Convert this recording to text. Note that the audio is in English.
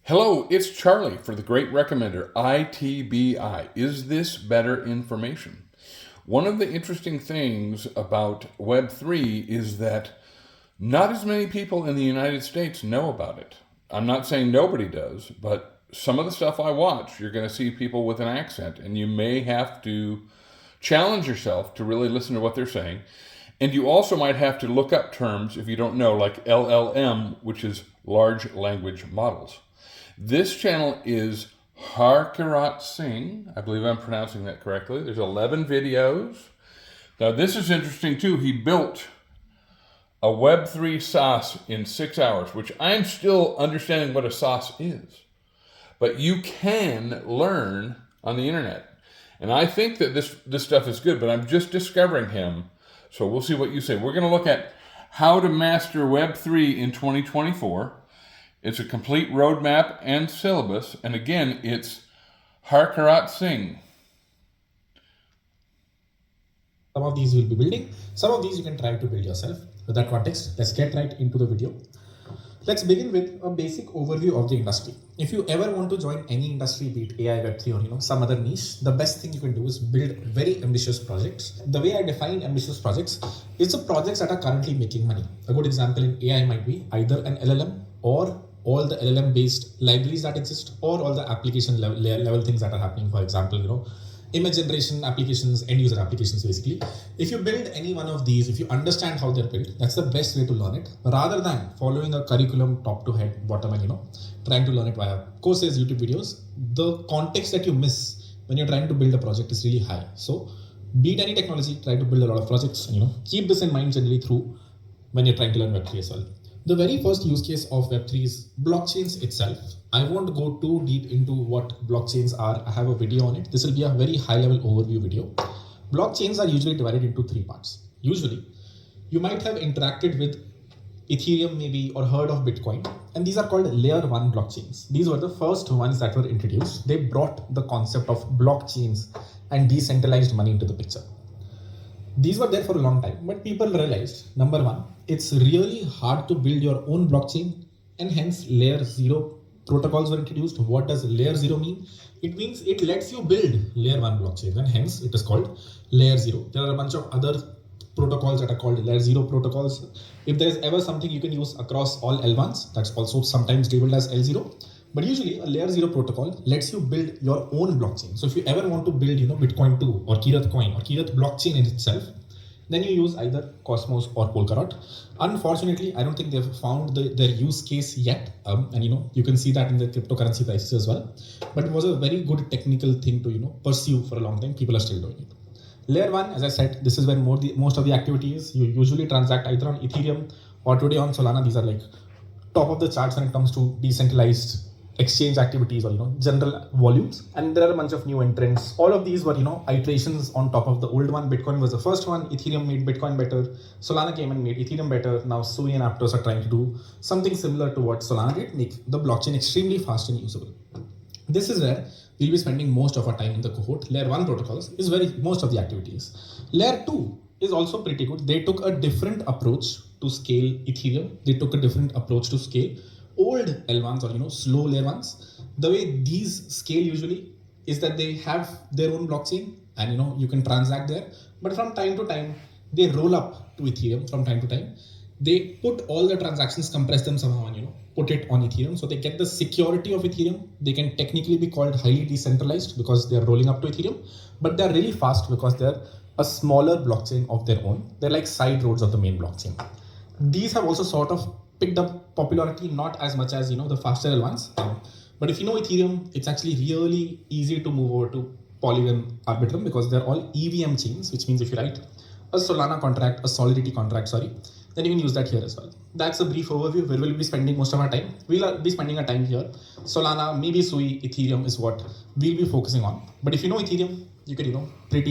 Hello, it's Charlie for the Great Recommender, ITBI. Is this better information? One of the interesting things about Web3 is that not as many people in the United States know about it. I'm not saying nobody does, but some of the stuff I watch, you're going to see people with an accent, and you may have to challenge yourself to really listen to what they're saying. And you also might have to look up terms if you don't know, like LLM, which is large language models. This channel is Harkirat Singh. I believe I'm pronouncing that correctly. There's 11 videos. Now this is interesting too. He built a Web3 SaaS in 6 hours, which I'm still understanding what a SaaS is. But you can learn on the internet. And I think that this stuff is good, but I'm just discovering him. So we'll see what you say. We're going to look at how to master Web3 in 2024. It's a complete roadmap and syllabus. And again, it's Harkirat Singh. Some of these we'll be building. Some of these you can try to build yourself. With that context, let's get right into the video. Let's begin with a basic overview of the industry. If you ever want to join any industry, be it AI, Web3 or some other niche, the best thing you can do is build very ambitious projects. The way I define ambitious projects is the projects that are currently making money. A good example in AI might be either an LLM or all the LLM based libraries that exist, or all the application level things that are happening. For example, image generation applications, end user applications. Basically, if you build any one of these, if you understand how they're built, that's the best way to learn it, rather than following a curriculum top to head, bottom, and trying to learn it via courses, YouTube videos. The context that you miss when you're trying to build a project is really high. So beat any technology, try to build a lot of projects, and keep this in mind generally through when you're trying to learn Web3 as well. The very first use case of Web3 is blockchains itself. I won't go too deep into what blockchains are. I have a video on it. This will be a very high level overview video. Blockchains are usually divided into 3 parts. Usually, you might have interacted with Ethereum maybe or heard of Bitcoin, and these are called layer 1 blockchains. These were the first ones that were introduced. They brought the concept of blockchains and decentralized money into the picture. These were there for a long time, but people realized, number one, it's really hard to build your own blockchain, and hence layer 0 protocols were introduced. What does layer 0 mean? It means it lets you build layer 1 blockchain, and hence it is called layer 0. There are a bunch of other protocols that are called layer 0 protocols. If there is ever something you can use across all L1s, that's also sometimes labeled as L0. But usually a layer 0 protocol lets you build your own blockchain. So if you ever want to build, Bitcoin 2 or Kirat coin or Kirat blockchain in itself, then you use either Cosmos or Polkadot. Unfortunately, I don't think they've found their use case yet. And you can see that in the cryptocurrency prices as well. But it was a very good technical thing to pursue for a long time. People are still doing it. Layer 1, as I said, this is where most of the activity is. You usually transact either on Ethereum or today on Solana. These are like top of the charts when it comes to decentralized exchange activities or general volumes. And there are a bunch of new entrants. All of these were iterations on top of the old one. Bitcoin was the first one. Ethereum made Bitcoin better. Solana came and made Ethereum better. Now Sui and Aptos are trying to do something similar to what Solana did, make the blockchain extremely fast and usable. This is where we'll be spending most of our time in the cohort. Layer 1 protocols is most of the activities. Layer 2 is also pretty good. They took a different approach to scale Ethereum. They took a different approach to scale old L1s or slow layer 1s. The way these scale usually is that they have their own blockchain and you can transact there, but from time to time they roll up to Ethereum. From time to time they put all the transactions, compress them somehow and put it on Ethereum, so they get the security of Ethereum. They can technically be called highly decentralized because they're rolling up to Ethereum, but they're really fast because they're a smaller blockchain of their own. They're like side roads of the main blockchain. These have also sort of picked up popularity, not as much as the faster ones. But if you know Ethereum, it's actually really easy to move over to Polygon Arbitrum because they're all EVM chains, which means if you write a Solana contract, a Solidity contract, then you can use that here as well. That's a brief overview where we'll be spending most of our time. We'll be spending our time here. Solana, maybe Sui, Ethereum is what we'll be focusing on. But if you know Ethereum, you can pretty